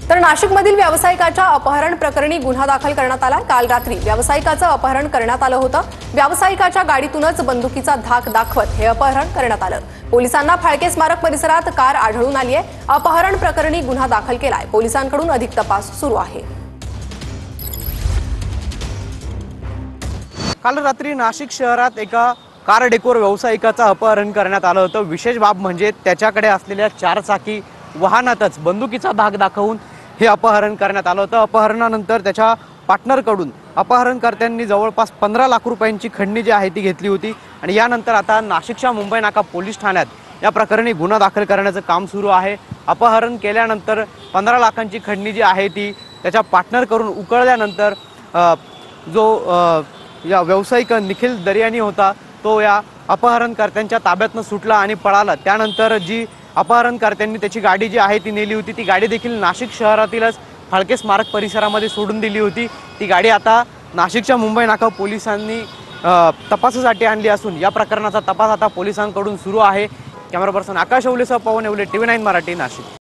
तर नाशिकमधील व्यावसायिकाच्या अपहरण प्रकरणी गुन्हा दाखल करण्यात आला। काल रात्री व्यावसायिकाचं अपहरण करण्यात आलं होतं। व्यावसायिकाच्या गाडीतूनच बंदुकीचा धाक दाखवत हे अपहरण करण्यात आलं। पोलिसांना फाळके स्मारक परिसरात कार आढळून आली आहे। अपहरण प्रकरणी गुन्हा दाखल केलाय। पोलिसांकडून अधिक तपास सुरू आहे। काल रात्री नाशिक शहरात एका कार डेकोर व्यावसायिकाचं अपहरण करण्यात आलं होतं। विशेष बाब म्हणजे त्याच्याकडे असलेल्या 4 चाकी वाहनातच बंदुकीचा धाक दाखवून हे अपहरण करण्यात आलं होतं। अपहरणानंतर त्याच्या पार्टनरकडून अपहरणकर्त्यांनी जवळपास 15 लाख रुपयांची खंडणी जी आहे ती घेतली होती आणि यानंतर आता नाशिकच्या मुंबई नाका पोलीस ठाण्यात या प्रकरणी गुन्हा दाखल करण्याचं काम सुरू आहे। अपहरण केल्यानंतर 15 लाखांची खंडणी जी आहे ती त्याच्या पार्टनरकडून उकळल्यानंतर या व्यावसायिक निखिल दर्यानी होता तो या अपहरणकर्त्यांच्या ताब्यातून सुटला आणि पळाला। त्यानंतर जी अपहरणकर्त्यांनी त्याची गाडी जी आहे ती नेली होती, ती गाडी देखील नाशिक शहरातीलच फाळके स्मारक परिसरामध्ये सोडून दिली होती। ती गाडी आता नाशिकच्या मुंबई नाका पोलिसांनी तपासासाठी आणली असून या प्रकरणाचा तपास आता पोलिसांकडून सुरू आहे। कॅमेरा पर्सन आकाश ओवलेसह पवन येवले, TV9 मराठी, नाशिक।